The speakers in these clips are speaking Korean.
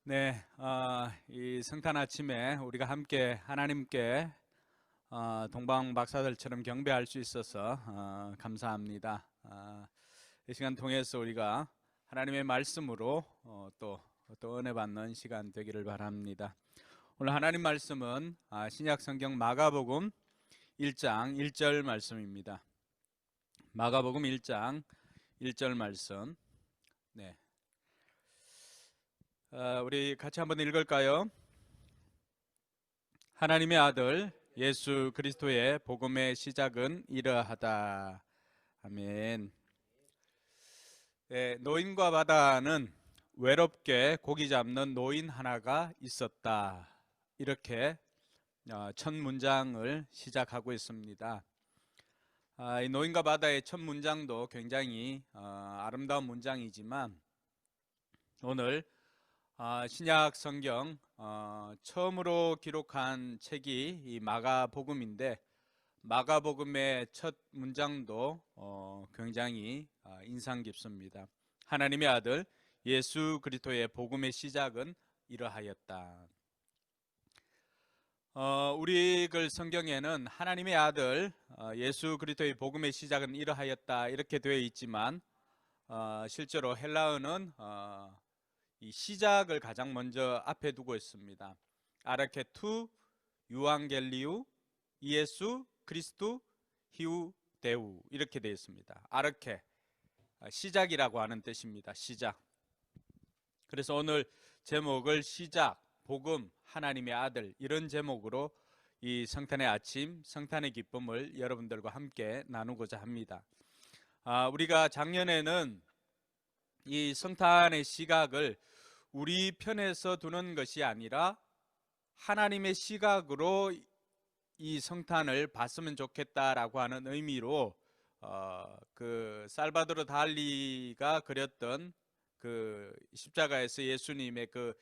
네, 이 성탄 아침에 우리가 함께 하나님께 동방 박사들처럼 경배할 수 있어서 감사합니다. 이 시간 통해서 우리가 하나님의 말씀으로 또 은혜 받는 시간 되기를 바랍니다. 오늘 하나님 말씀은 신약 성경 마가복음 1장 1절 말씀입니다. 마가복음 1장 1절 말씀. 네. 우리 같이 한번 읽을까요? 하나님의 아들 예수 그리스도의 복음의 시작은 이러하다. 아멘. 네, 노인과 바다는 외롭게 고기 잡는 노인 하나가 있었다. 이렇게 첫 문장을 시작하고 있습니다. 이 노인과 바다의 첫 문장도 굉장히 아름다운 문장이지만 오늘 신약 성경 처음으로 기록한 책이 이 마가복음인데 마가복음의 첫 문장도 굉장히 인상 깊습니다. 하나님의 아들 예수 그리스도의 복음의 시작은 이러하였다. 우리 글 성경에는 하나님의 아들 예수 그리스도의 복음의 시작은 이러하였다 이렇게 되어 있지만 실제로 헬라어는 이 시작을 가장 먼저 앞에 두고 있습니다. 아르케투 유앙겔리우 예수 그리스도 히우 데우 이렇게 되어 있습니다. 아르케 시작이라고 하는 뜻입니다. 시작. 그래서 오늘 제목을 시작, 복음, 하나님의 아들 이런 제목으로 이 성탄의 아침, 성탄의 기쁨을 여러분들과 함께 나누고자 합니다. 우리가 작년에는 이 성탄의 시각을 우리 편에서 두는 것이 아니라 하나님의 시각으로 이 성탄을 봤으면 좋겠다라고 하는 의미로 그 살바도르 달리가 그렸던 그 십자가에서 예수님의 그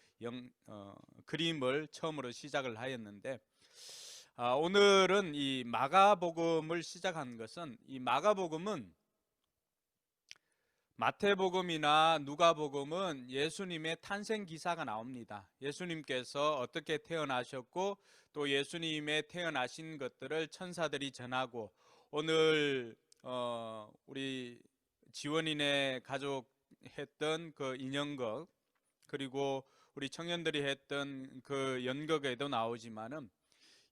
그림을 처음으로 시작을 하였는데 오늘은 이 마가복음을 시작한 것은 이 마가복음은 마태복음이나 누가복음은 예수님의 탄생 기사가 나옵니다. 예수님께서 어떻게 태어나셨고 또 예수님의 태어나신 것들을 천사들이 전하고 오늘 우리 지원인의 가족 했던 그 인연극 그리고 우리 청년들이 했던 그 연극에도 나오지만은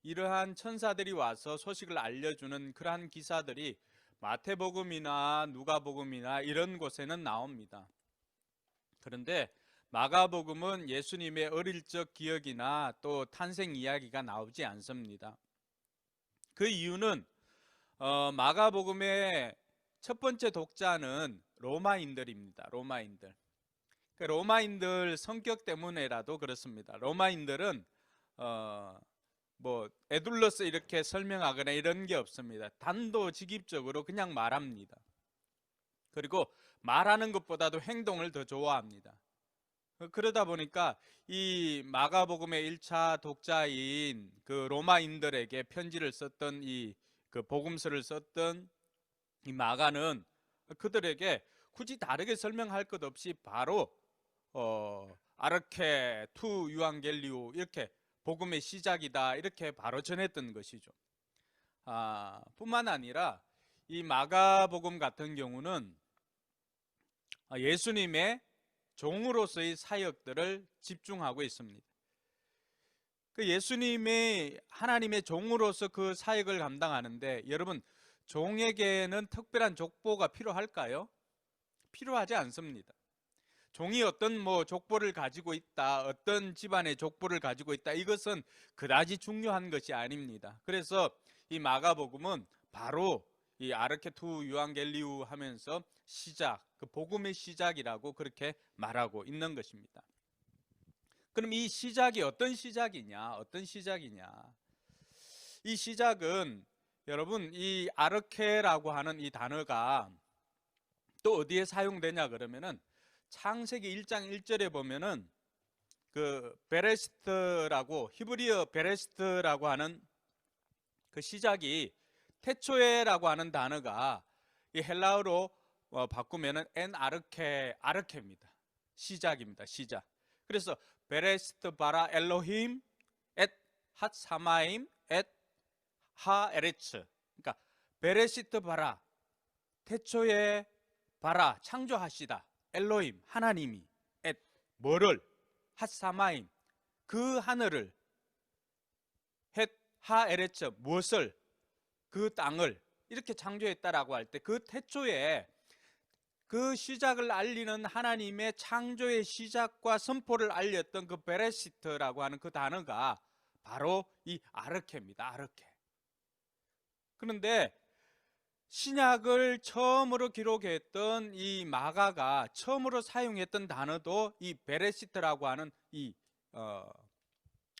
이러한 천사들이 와서 소식을 알려주는 그러한 기사들이 마태복음이나 누가복음이나 이런 곳에는 나옵니다. 그런데 마가복음은 예수님의 어릴 적 기억이나 또 탄생 이야기가 나오지 않습니다. 그 이유는 마가복음의 첫 번째 독자는 로마인들입니다. 로마인들. 로마인들 성격 때문에라도 그렇습니다. 로마인들은 뭐 에둘러서 이렇게 설명하거나 이런 게 없습니다. 단도직입적으로 그냥 말합니다. 그리고 말하는 것보다도 행동을 더 좋아합니다. 그러다 보니까 이 마가복음의 1차 독자인 그 로마인들에게 편지를 썼던 이 그 복음서를 썼던 이 마가는 그들에게 굳이 다르게 설명할 것 없이 바로 아르케 투 유앙겔리오 이렇게 복음의 시작이다 이렇게 바로 전했던 것이죠. 뿐만 아니라 이 마가복음 같은 경우는 예수님의 종으로서의 사역들을 집중하고 있습니다. 그 예수님의 하나님의 종으로서 그 사역을 감당하는데 여러분 종에게는 특별한 족보가 필요할까요? 필요하지 않습니다. 종이 어떤 뭐 족보를 가지고 있다, 어떤 집안의 족보를 가지고 있다, 이것은 그다지 중요한 것이 아닙니다. 그래서 이 마가복음은 바로 이 아르케투 유앙겔리우 하면서 시작, 그 복음의 시작이라고 그렇게 말하고 있는 것입니다. 그럼 이 시작이 어떤 시작이냐? 어떤 시작이냐? 이 시작은 여러분 이 아르케라고 하는 이 단어가 또 어디에 사용되냐 그러면은 창세기 1장 1절에 보면은 그 베레시트라고 히브리어 베레시트라고 하는 그 시작이 태초에라고 하는 단어가 이 헬라어로 바꾸면은 엔 아르케입니다. 시작입니다. 시작. 그래서 베레시트 바라 엘로힘 엣 핫사마임 엣 하에레츠. 그러니까 베레시트 바라, 태초에 바라, 창조하시다. 엘로힘, 하나님이. 엣, 뭐를? 핫사마임, 그 하늘을. 헷 하에레츠, 무엇을? 그 땅을. 이렇게 창조했다라고 할 때 그 태초에 그 시작을 알리는 하나님의 창조의 시작과 선포를 알렸던 그 베레시트라고 하는 그 단어가 바로 이 아르케입니다. 아르케. 그런데 신약을 처음으로 기록했던 이 마가가 처음으로 사용했던 단어도 이 베레시트라고 하는 이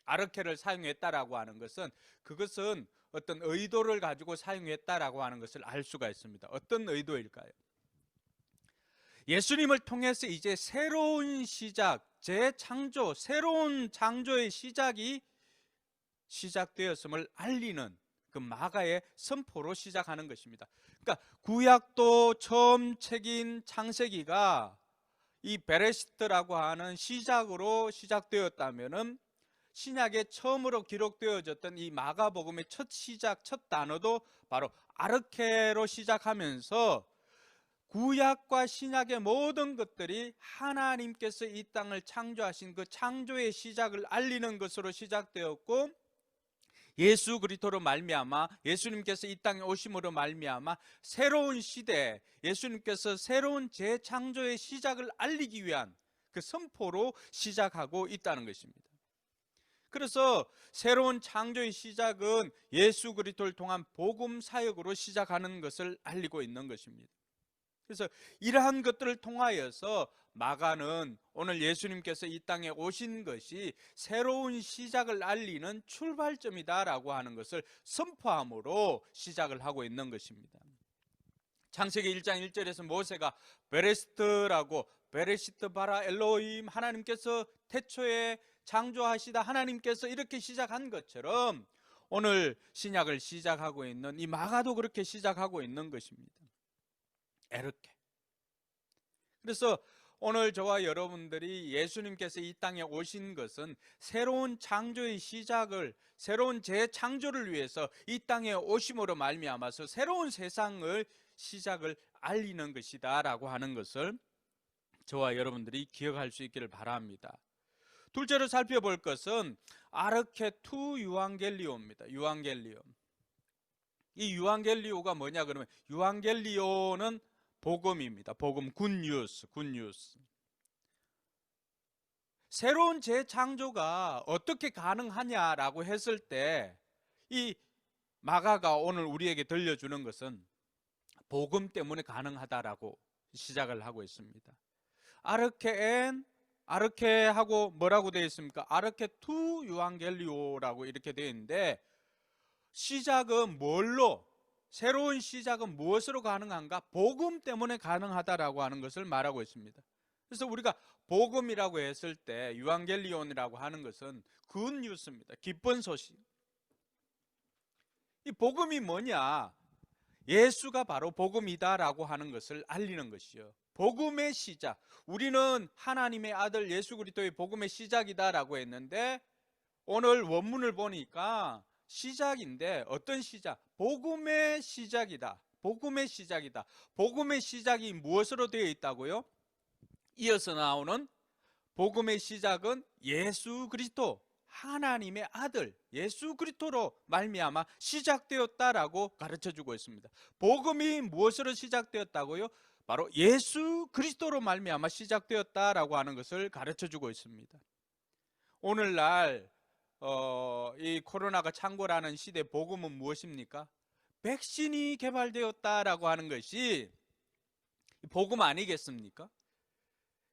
아르케를 사용했다라고 하는 것은, 그것은 어떤 의도를 가지고 사용했다라고 하는 것을 알 수가 있습니다. 어떤 의도일까요? 예수님을 통해서 이제 새로운 시작, 재창조, 새로운 창조의 시작이 시작되었음을 알리는 그 마가의 선포로 시작하는 것입니다. 그러니까 구약도 처음 책인 창세기가 이 베레시트라고 하는 시작으로 시작되었다면은 신약에 처음으로 기록되어졌던 이 마가복음의 첫 시작, 첫 단어도 바로 아르케로 시작하면서 구약과 신약의 모든 것들이 하나님께서 이 땅을 창조하신 그 창조의 시작을 알리는 것으로 시작되었고, 예수 그리스도로 말미암아, 예수님께서 이 땅에 오심으로 말미암아 새로운 시대, 예수님께서 새로운 재창조의 시작을 알리기 위한 그 선포로 시작하고 있다는 것입니다. 그래서 새로운 창조의 시작은 예수 그리스도를 통한 복음 사역으로 시작하는 것을 알리고 있는 것입니다. 그래서 이러한 것들을 통하여서 마가는 오늘 예수님께서 이 땅에 오신 것이 새로운 시작을 알리는 출발점이다라고 하는 것을 선포함으로 시작을 하고 있는 것입니다. 창세기 1장 1절에서 모세가 베레시트 바라 엘로힘, 하나님께서 태초에 창조하시다 하나님께서 이렇게 시작한 것처럼 오늘 신약을 시작하고 있는 이 마가도 그렇게 시작하고 있는 것입니다. 에르케. 그래서 오늘 저와 여러분들이 예수님께서 이 땅에 오신 것은 새로운 창조의 시작을, 새로운 재창조를 위해서 이 땅에 오심으로 말미암아서 새로운 세상을 시작을 알리는 것이다 라고 하는 것을 저와 여러분들이 기억할 수 있기를 바랍니다. 둘째로 살펴볼 것은 아르케 투 유앙겔리오입니다. 유앙겔리오. 이 유앙겔리오가 뭐냐 그러면, 유앙겔리오는 복음입니다. 복음, 굿뉴스. 새로운 재창조가 어떻게 가능하냐라고 했을 때 이 마가가 오늘 우리에게 들려주는 것은 복음 때문에 가능하다라고 시작을 하고 있습니다. 아르케하고 뭐라고 되어 있습니까? 아르케 투 유앙겔리오라고 이렇게 되어 있는데, 시작은 뭘로, 새로운 시작은 무엇으로 가능한가? 복음 때문에 가능하다라고 하는 것을 말하고 있습니다. 그래서 우리가 복음이라고 했을 때 유앙겔리온이라고 하는 것은 굿뉴스입니다. 기쁜 소식. 이 복음이 뭐냐? 예수가 바로 복음이다라고 하는 것을 알리는 것이요. 복음의 시작. 우리는 하나님의 아들 예수 그리스도의 복음의 시작이다라고 했는데, 오늘 원문을 보니까 시작인데 어떤 시작? 복음의 시작이다. 복음의 시작이다. 복음의 시작이 무엇으로 되어 있다고요? 이어서 나오는 복음의 시작은 예수 그리스도, 하나님의 아들 예수 그리스도로 말미암아 시작되었다라고 가르쳐주고 있습니다. 복음이 무엇으로 시작되었다고요? 바로 예수 그리스도로 말미암아 시작되었다라고 하는 것을 가르쳐주고 있습니다. 오늘날 이 코로나가 창궐하는 시대 복음은 무엇입니까? 백신이 개발되었다라고 하는 것이 복음 아니겠습니까?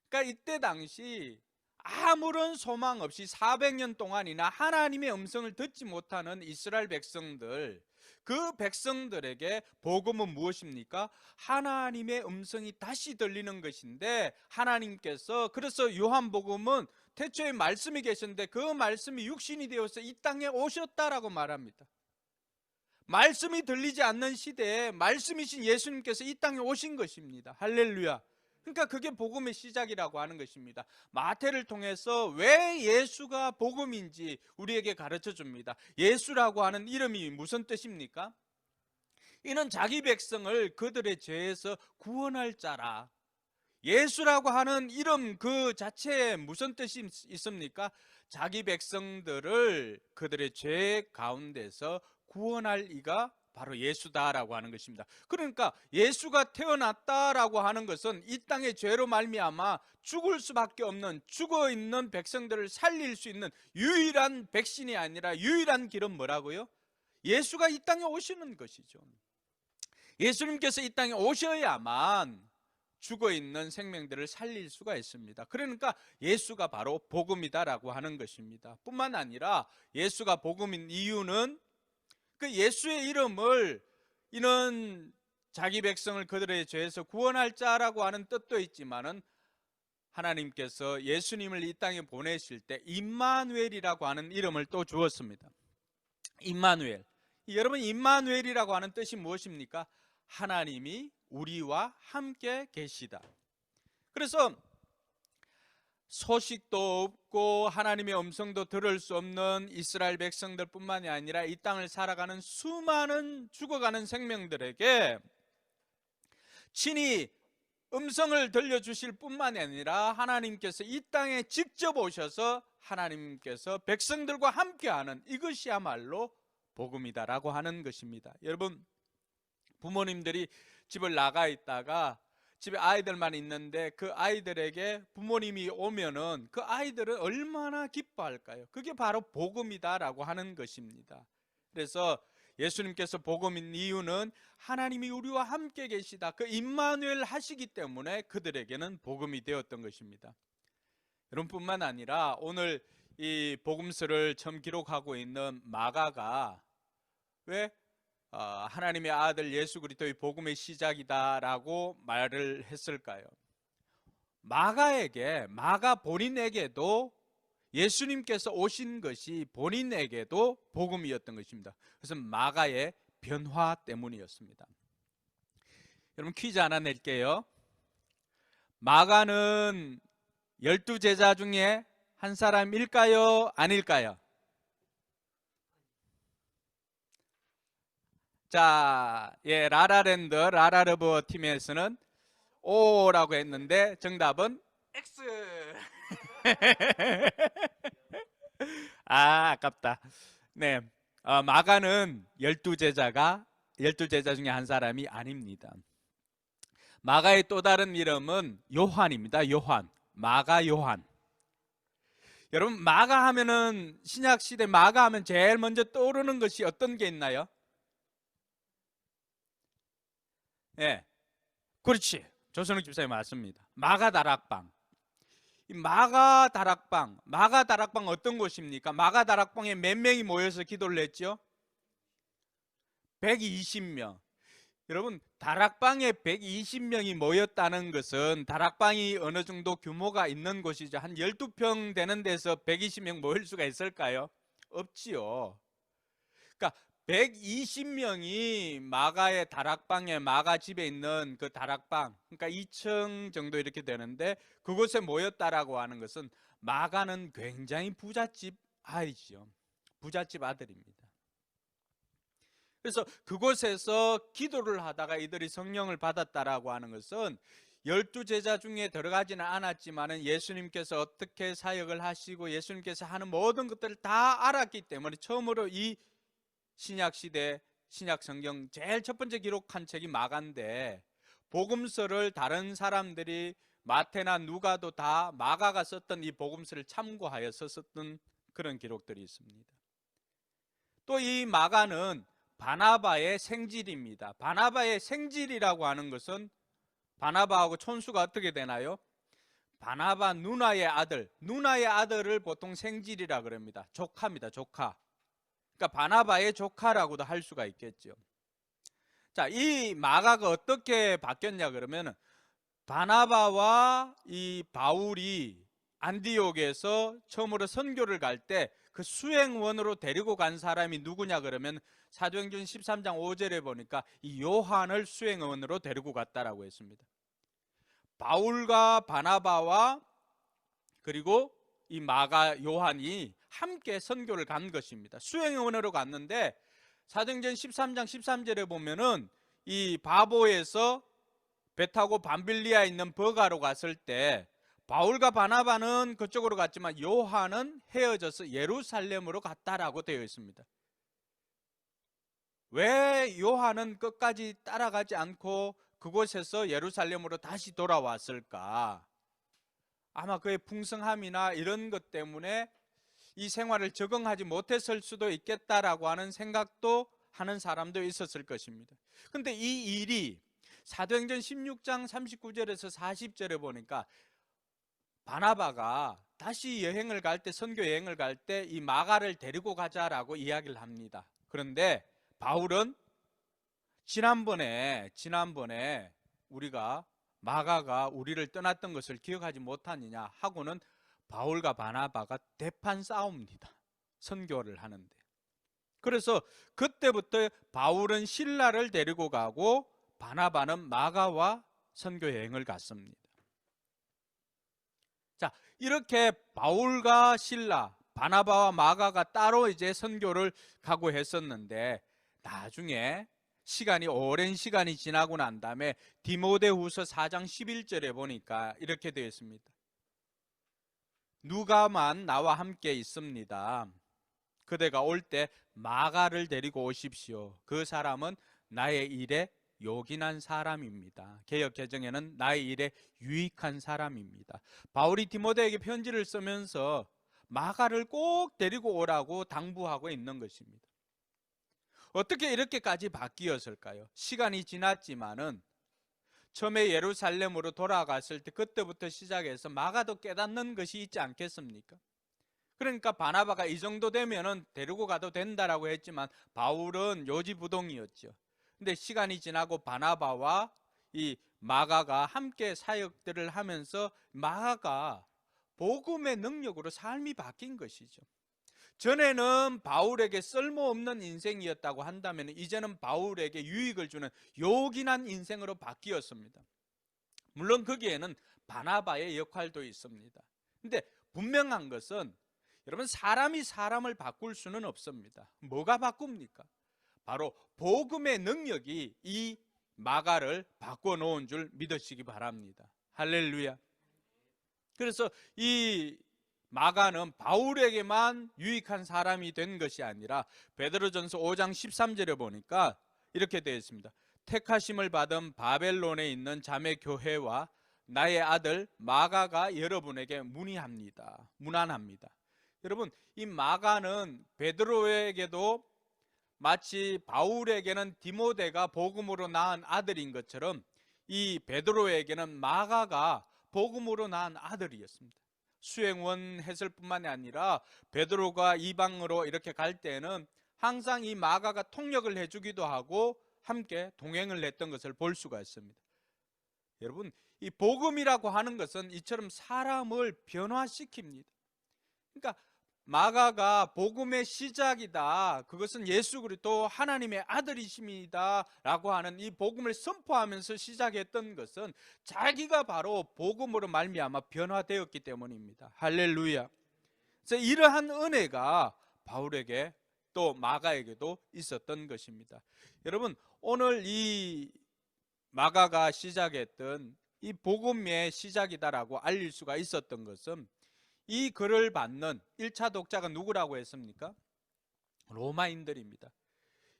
그러니까 이때 당시 아무런 소망 없이 400년 동안이나 하나님의 음성을 듣지 못하는 이스라엘 백성들, 그 백성들에게 복음은 무엇입니까? 하나님의 음성이 다시 들리는 것인데, 하나님께서, 그래서 요한복음은 태초에 말씀이 계셨는데 그 말씀이 육신이 되어서 이 땅에 오셨다라고 말합니다. 말씀이 들리지 않는 시대에 말씀이신 예수님께서 이 땅에 오신 것입니다. 할렐루야. 그러니까 그게 복음의 시작이라고 하는 것입니다. 마태를 통해서 왜 예수가 복음인지 우리에게 가르쳐 줍니다. 예수라고 하는 이름이 무슨 뜻입니까? 이는 자기 백성을 그들의 죄에서 구원할 자라. 예수라고 하는 이름 그 자체에 무슨 뜻이 있습니까? 자기 백성들을 그들의 죄 가운데서 구원할 이가 바로 예수다라고 하는 것입니다. 그러니까 예수가 태어났다라고 하는 것은 이 땅의 죄로 말미암아 죽을 수밖에 없는, 죽어 있는 백성들을 살릴 수 있는 유일한 백신이 아니라 유일한 길은 뭐라고요? 예수가 이 땅에 오시는 것이죠. 예수님께서 이 땅에 오셔야만 죽어 있는 생명들을 살릴 수가 있습니다. 그러니까 예수가 바로 복음이다라고 하는 것입니다. 뿐만 아니라 예수가 복음인 이유는 그 예수의 이름을 이는 자기 백성을 그들의 죄에서 구원할 자라고 하는 뜻도 있지만은 하나님께서 예수님을 이 땅에 보내실 때 임마누엘이라고 하는 이름을 또 주었습니다. 임마누엘. 여러분, 임마누엘이라고 하는 뜻이 무엇입니까? 하나님이 우리와 함께 계시다. 그래서 소식도 없고 하나님의 음성도 들을 수 없는 이스라엘 백성들 뿐만이 아니라 이 땅을 살아가는 수많은 죽어가는 생명들에게 친히 음성을 들려주실 뿐만이 아니라 하나님께서 이 땅에 직접 오셔서 하나님께서 백성들과 함께하는, 이것이야말로 복음이다라고 하는 것입니다. 여러분, 부모님들이 집을 나가 있다가 집에 아이들만 있는데 그 아이들에게 부모님이 오면은 그 아이들은 얼마나 기뻐할까요? 그게 바로 복음이다라고 하는 것입니다. 그래서 예수님께서 복음인 이유는 하나님이 우리와 함께 계시다, 그 임마누엘 하시기 때문에 그들에게는 복음이 되었던 것입니다. 여러분뿐만 아니라 오늘 이 복음서를 처음 기록하고 있는 마가가 왜 하나님의 아들 예수 그리스도의 복음의 시작이다라고 말을 했을까요? 마가 본인에게도 예수님께서 오신 것이 본인에게도 복음이었던 것입니다. 그래서 마가의 변화 때문이었습니다. 여러분, 퀴즈 하나 낼게요. 마가는 12제자 중에 한 사람일까요? 아닐까요? 자, 라라랜드, 라라러브 팀에서는 O라고 했는데 정답은 X. 아깝다. 네, 마가는 12제자 중에 한 사람이 아닙니다. 마가의 또 다른 이름은 요한입니다. 요한, 마가 요한. 여러분, 마가 하면은, 신약 시대 마가 하면 제일 먼저 떠오르는 것이 어떤 게 있나요? 예, 그렇지. 조선욱 집사님 맞습니다. 마가 다락방. 마가 다락방 어떤 곳입니까? 마가 다락방에 몇 명이 모여서 기도를 했죠? 120명. 여러분, 다락방에 120명이 모였다는 것은 다락방이 어느 정도 규모가 있는 곳이죠. 한 12평 되는 데서 120명 모일 수가 있을까요? 없지요. 그러니까 120명이 마가의 다락방에, 마가 집에 있는 그 다락방, 그러니까 2층 정도 이렇게 되는데 그곳에 모였다라고 하는 것은 마가는 굉장히 부잣집 아이죠. 부잣집 아들입니다. 그래서 그곳에서 기도를 하다가 이들이 성령을 받았다라고 하는 것은 12제자 중에 들어가지는 않았지만 예수님께서 어떻게 사역을 하시고 예수님께서 하는 모든 것들을 다 알았기 때문에 처음으로 이 신약시대 신약성경 제일 첫 번째 기록한 책이 마가인데, 복음서를 다른 사람들이 마태나 누가도 다 마가가 썼던 이 복음서를 참고하여서 썼던 그런 기록들이 있습니다. 또 이 마가는 바나바의 생질입니다. 바나바의 생질이라고 하는 것은 바나바하고 촌수가 어떻게 되나요? 바나바 누나의 아들을 보통 생질이라 그럽니다. 조카입니다. 조카. 그러니까 바나바의 조카라고도 할 수가 있겠죠. 자, 이 마가가 어떻게 바뀌었냐 그러면 바나바와 이 바울이 안디옥에서 처음으로 선교를 갈 때 그 수행원으로 데리고 간 사람이 누구냐 그러면 사도행전 13장 5절에 보니까 이 요한을 수행원으로 데리고 갔다라고 했습니다. 바울과 바나바와 그리고 이 마가 요한이 함께 선교를 간 것입니다. 수행원으로 갔는데 사도행전 13장 13절에 보면은 이 바보에서 배 타고 밤빌리아에 있는 버가로 갔을 때 바울과 바나바는 그쪽으로 갔지만 요한은 헤어져서 예루살렘으로 갔다라고 되어 있습니다. 왜 요한은 끝까지 따라가지 않고 그곳에서 예루살렘으로 다시 돌아왔을까? 아마 그의 풍성함이나 이런 것 때문에 이 생활을 적응하지 못했을 수도 있겠다라고 하는 생각도 하는 사람도 있었을 것입니다. 근데 이 일이 사도행전 16장 39절에서 40절에 보니까 바나바가 다시 여행을 갈 때, 선교 여행을 갈 때 이 마가를 데리고 가자라고 이야기를 합니다. 그런데 바울은 지난번에 우리가 마가가 우리를 떠났던 것을 기억하지 못하느냐 하고는 바울과 바나바가 대판 싸웁니다. 선교를 하는데. 그래서 그때부터 바울은 실라를 데리고 가고 바나바는 마가와 선교 여행을 갔습니다. 자, 이렇게 바울과 실라, 바나바와 마가가 따로 이제 선교를 가고 했었는데 나중에 오랜 시간이 지나고 난 다음에 디모데후서 4장 11절에 보니까 이렇게 되어 있습니다. 누가만 나와 함께 있습니다. 그대가 올 때 마가를 데리고 오십시오. 그 사람은 나의 일에 요긴한 사람입니다. 개역 개정에는 나의 일에 유익한 사람입니다. 바울이 디모데에게 편지를 쓰면서 마가를 꼭 데리고 오라고 당부하고 있는 것입니다. 어떻게 이렇게까지 바뀌었을까요? 시간이 지났지만은 처음에 예루살렘으로 돌아갔을 때 그때부터 시작해서 마가도 깨닫는 것이 있지 않겠습니까? 그러니까 바나바가 이 정도 되면은 데리고 가도 된다라고 했지만 바울은 요지부동이었죠. 근데 시간이 지나고 바나바와 이 마가가 함께 사역들을 하면서 마가가 복음의 능력으로 삶이 바뀐 것이죠. 전에는 바울에게 쓸모없는 인생이었다고 한다면 이제는 바울에게 유익을 주는 요긴한 인생으로 바뀌었습니다. 물론 거기에는 바나바의 역할도 있습니다. 근데 분명한 것은 여러분, 사람이 사람을 바꿀 수는 없습니다. 뭐가 바꿉니까? 바로 복음의 능력이 이 마가를 바꿔놓은 줄 믿으시기 바랍니다. 할렐루야. 그래서 이 마가는 바울에게만 유익한 사람이 된 것이 아니라 베드로전서 5장 13절에 보니까 이렇게 되어 있습니다. 택하심을 받은 바벨론에 있는 자매 교회와 나의 아들 마가가 여러분에게 문안합니다. 여러분, 이 마가는 베드로에게도 마치 바울에게는 디모데가 복음으로 낳은 아들인 것처럼 이 베드로에게는 마가가 복음으로 낳은 아들이었습니다. 수행원 했을 뿐만이 아니라 베드로가 이방으로 이렇게 갈 때는 항상 이 마가가 통역을 해주기도 하고 함께 동행을 했던 것을 볼 수가 있습니다. 여러분, 이 복음이라고 하는 것은 이처럼 사람을 변화시킵니다. 그러니까 마가가 복음의 시작이다, 그것은 예수 그리스도 하나님의 아들이십니다 라고 하는 이 복음을 선포하면서 시작했던 것은 자기가 바로 복음으로 말미암아 변화되었기 때문입니다. 할렐루야. 그래서 이러한 은혜가 바울에게 또 마가에게도 있었던 것입니다. 여러분, 오늘 이 마가가 시작했던 이 복음의 시작이다라고 알릴 수가 있었던 것은 이 글을 받는 1차 독자가 누구라고 했습니까? 로마인들입니다.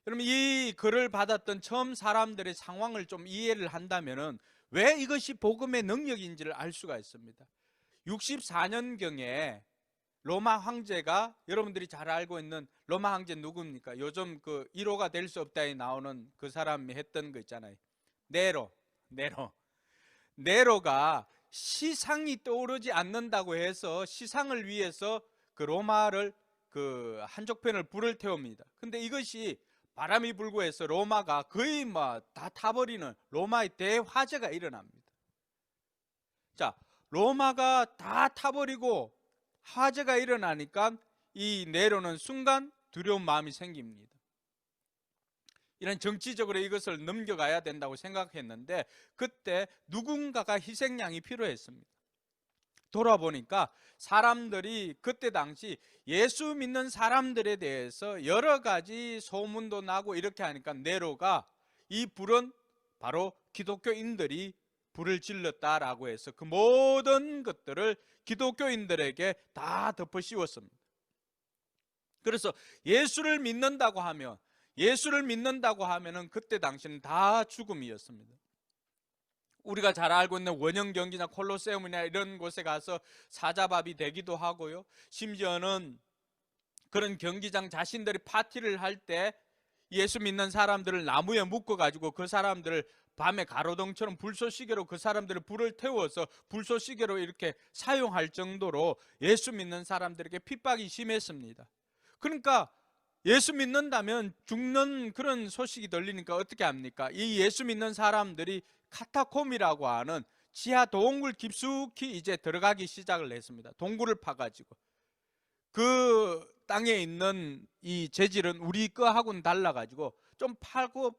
여러분, 이 글을 받았던 처음 사람들의 상황을 좀 이해를 한다면 왜 이것이 복음의 능력인지를 알 수가 있습니다. 64년경에 로마 황제가, 여러분들이 잘 알고 있는 로마 황제 누굽니까? 요즘 그 1호가 될 수 없다에 나오는 그 사람이 했던 거 있잖아요. 네로가 시상이 떠오르지 않는다고 해서 시상을 위해서 그 로마를 그 한쪽편을 불을 태웁니다. 근데 이것이 바람이 불고 해서 로마가 거의 다 타버리는 로마의 대화재가 일어납니다. 자, 로마가 다 타버리고 화재가 일어나니까 이 네로는 순간 두려운 마음이 생깁니다. 이런 정치적으로 이것을 넘겨가야 된다고 생각했는데 그때 누군가가 희생양이 필요했습니다. 돌아보니까 사람들이 그때 당시 예수 믿는 사람들에 대해서 여러 가지 소문도 나고 이렇게 하니까 네로가 이 불은 바로 기독교인들이 불을 질렀다라고 해서 그 모든 것들을 기독교인들에게 다 덮어 씌웠습니다. 그래서 예수를 믿는다고 하면은 그때 당시는 다 죽음이었습니다. 우리가 잘 알고 있는 원형 경기나 콜로세움이나 이런 곳에 가서 사자밥이 되기도 하고요. 심지어는 그런 경기장 자신들이 파티를 할 때 예수 믿는 사람들을 나무에 묶어가지고 그 사람들을 밤에 가로등처럼 불쏘시개로 그 사람들을 불을 태워서 불쏘시개로 이렇게 사용할 정도로 예수 믿는 사람들에게 핍박이 심했습니다. 그러니까 예수 믿는다면 죽는 그런 소식이 들리니까 어떻게 합니까? 이 예수 믿는 사람들이 카타콤이라고 하는 지하 동굴 깊숙이 이제 들어가기 시작을 했습니다. 동굴을 파가지고 그 땅에 있는 이 재질은 우리 거하고는 달라가지고 좀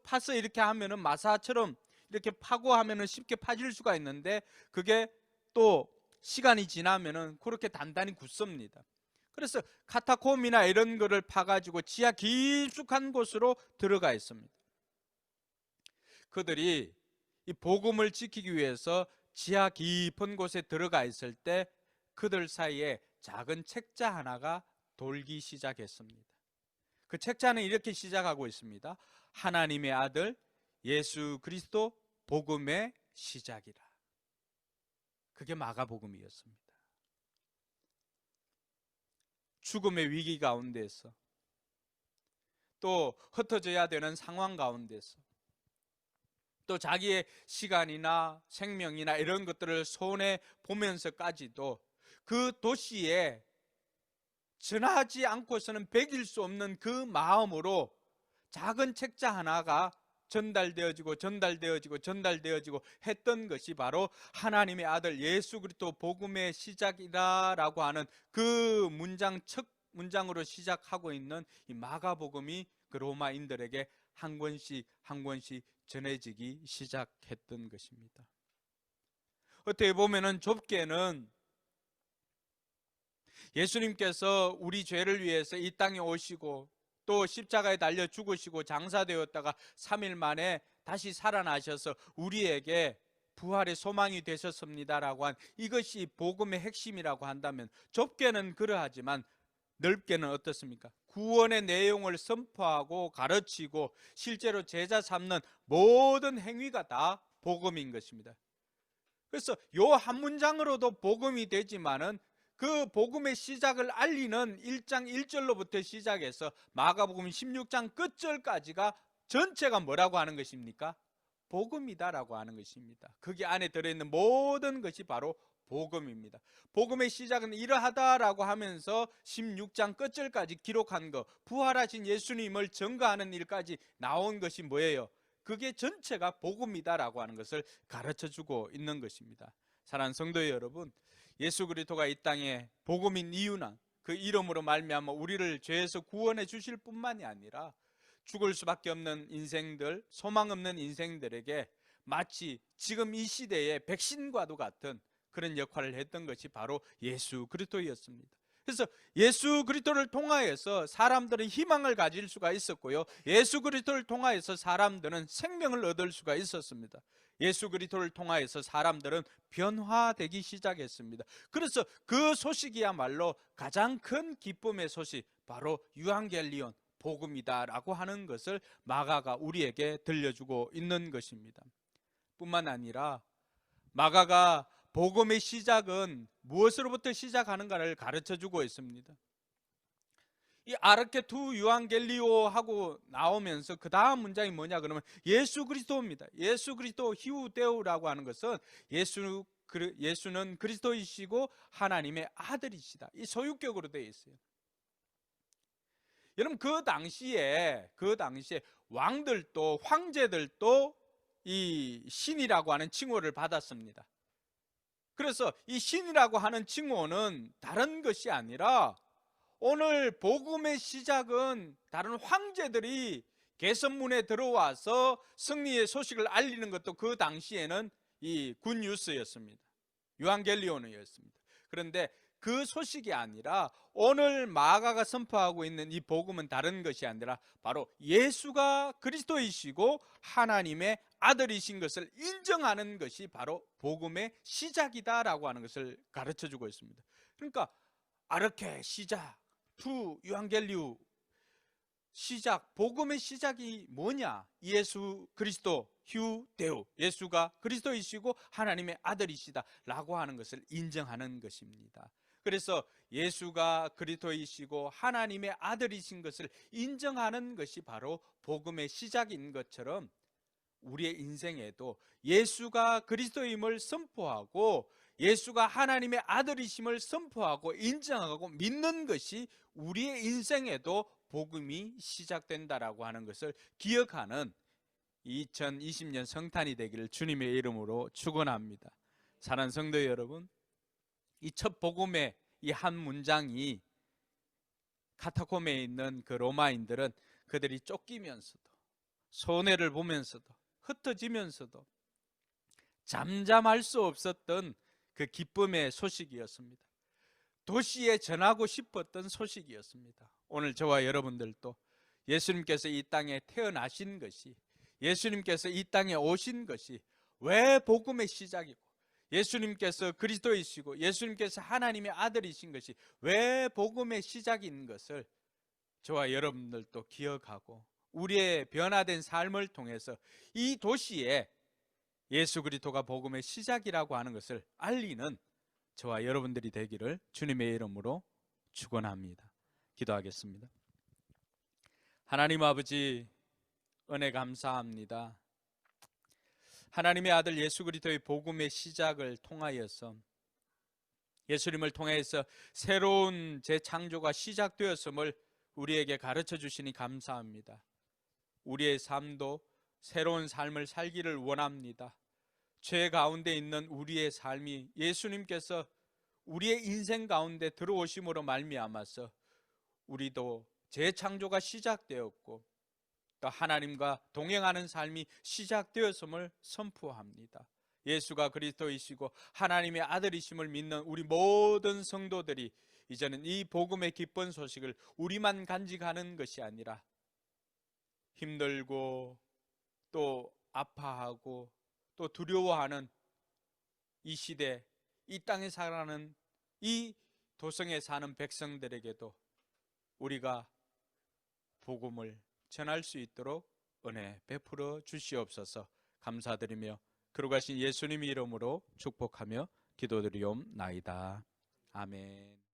파서 이렇게 하면은 마사처럼 이렇게 파고 하면은 쉽게 파질 수가 있는데 그게 또 시간이 지나면은 그렇게 단단히 굳습니다. 그래서 카타콤이나 이런 거를 파가지고 지하 깊숙한 곳으로 들어가 있습니다. 그들이 이 복음을 지키기 위해서 지하 깊은 곳에 들어가 있을 때 그들 사이에 작은 책자 하나가 돌기 시작했습니다. 그 책자는 이렇게 시작하고 있습니다. 하나님의 아들 예수 그리스도 복음의 시작이라. 그게 마가복음이었습니다. 죽음의 위기 가운데서 또 흩어져야 되는 상황 가운데서 또 자기의 시간이나 생명이나 이런 것들을 손에 보면서까지도 그 도시에 전하지 않고서는 배길 수 없는 그 마음으로 작은 책자 하나가 전달되어지고 했던 것이 바로 하나님의 아들 예수 그리스도 복음의 시작이다라고 하는 그 문장 첫 문장으로 시작하고 있는 이 마가복음이 그 로마인들에게 한 권씩 한 권씩 전해지기 시작했던 것입니다. 어떻게 보면은 좁게는 예수님께서 우리 죄를 위해서 이 땅에 오시고 또 십자가에 달려 죽으시고 장사되었다가 3일 만에 다시 살아나셔서 우리에게 부활의 소망이 되셨습니다라고 한 이것이 복음의 핵심이라고 한다면 좁게는 그러하지만 넓게는 어떻습니까? 구원의 내용을 선포하고 가르치고 실제로 제자 삼는 모든 행위가 다 복음인 것입니다. 그래서 요 한 문장으로도 복음이 되지만은 그 복음의 시작을 알리는 1장 1절로부터 시작해서 마가복음 16장 끝절까지가 전체가 뭐라고 하는 것입니까? 복음이다라고 하는 것입니다. 거기 안에 들어있는 모든 것이 바로 복음입니다. 복음의 시작은 이러하다라고 하면서 16장 끝절까지 기록한 것, 부활하신 예수님을 증거하는 일까지 나온 것이 뭐예요? 그게 전체가 복음이다라고 하는 것을 가르쳐주고 있는 것입니다. 사랑하는 성도 여러분, 예수 그리스도가 이 땅에 복음인 이유는 그 이름으로 말미암아 우리를 죄에서 구원해 주실 뿐만이 아니라 죽을 수밖에 없는 인생들, 소망 없는 인생들에게 마치 지금 이 시대의 백신과도 같은 그런 역할을 했던 것이 바로 예수 그리스도였습니다. 그래서 예수 그리스도를 통하여서 사람들은 희망을 가질 수가 있었고요, 예수 그리스도를 통하여서 사람들은 생명을 얻을 수가 있었습니다. 예수 그리스도를 통하여서 사람들은 변화되기 시작했습니다. 그래서 그 소식이야말로 가장 큰 기쁨의 소식, 바로 유앙겔리온 복음이다라고 하는 것을 마가가 우리에게 들려주고 있는 것입니다. 뿐만 아니라 마가가 복음의 시작은 무엇으로부터 시작하는가를 가르쳐주고 있습니다. 이 아르케 투 유앙겔리오 하고 나오면서 그 다음 문장이 뭐냐 그러면 예수 그리스도입니다. 예수 그리스도 히우데우라고 하는 것은 예수는 그리스도이시고 하나님의 아들이시다, 이 소유격으로 되어 있어요. 여러분 그 당시에 왕들도 황제들도 이 신이라고 하는 칭호를 받았습니다. 그래서 이 신이라고 하는 칭호는 다른 것이 아니라 오늘 복음의 시작은 다른 황제들이 개선문에 들어와서 승리의 소식을 알리는 것도 그 당시에는 이 굿뉴스였습니다. 유앙겔리온이었습니다. 그런데 그 소식이 아니라 오늘 마가가 선포하고 있는 이 복음은 다른 것이 아니라 바로 예수가 그리스도이시고 하나님의 아들이신 것을 인정하는 것이 바로 복음의 시작이다라고 하는 것을 가르쳐주고 있습니다. 그러니까 아르케 시작, 투 유앙겔리우 시작, 복음의 시작이 뭐냐? 예수 그리스도 휴 데우, 예수가 그리스도이시고 하나님의 아들이시다 라고 하는 것을 인정하는 것입니다. 그래서 예수가 그리스도이시고 하나님의 아들이신 것을 인정하는 것이 바로 복음의 시작인 것처럼 우리의 인생에도 예수가 그리스도임을 선포하고 예수가 하나님의 아들이심을 선포하고 인정하고 믿는 것이 우리의 인생에도 복음이 시작된다라고 하는 것을 기억하는 2020년 성탄이 되기를 주님의 이름으로 축원합니다. 사랑하는 성도 여러분, 이 첫 복음의 이 한 문장이 카타콤에 있는 그 로마인들은 그들이 쫓기면서도 손해를 보면서도 흩어지면서도 잠잠할 수 없었던 그 기쁨의 소식이었습니다. 도시에 전하고 싶었던 소식이었습니다. 오늘 저와 여러분들도 예수님께서 이 땅에 태어나신 것이, 예수님께서 이 땅에 오신 것이 왜 복음의 시작이고, 예수님께서 그리스도이시고 예수님께서 하나님의 아들이신 것이 왜 복음의 시작인 것을 저와 여러분들도 기억하고 우리의 변화된 삶을 통해서 이 도시에 예수 그리스도가 복음의 시작이라고 하는 것을 알리는 저와 여러분들이 되기를 주님의 이름으로 축원합니다. 기도하겠습니다. 하나님 아버지, 은혜 감사합니다. 하나님의 아들 예수 그리스도의 복음의 시작을 통하여서 예수님을 통해서 새로운 재창조가 시작되었음을 우리에게 가르쳐 주시니 감사합니다. 우리의 삶도 새로운 삶을 살기를 원합니다. 죄 가운데 있는 우리의 삶이 예수님께서 우리의 인생 가운데 들어오심으로 말미암아서 우리도 재창조가 시작되었고 또 하나님과 동행하는 삶이 시작되었음을 선포합니다. 예수가 그리스도이시고 하나님의 아들이심을 믿는 우리 모든 성도들이 이제는 이 복음의 기쁜 소식을 우리만 간직하는 것이 아니라 힘들고 또 아파하고 또 두려워하는 이 시대, 이 땅에 살아가는 이 도성에 사는 백성들에게도 우리가 복음을 전할 수 있도록 은혜 베풀어 주시옵소서. 감사드리며 거룩하신 예수님 이름으로 축복하며 기도드리옵나이다. 아멘.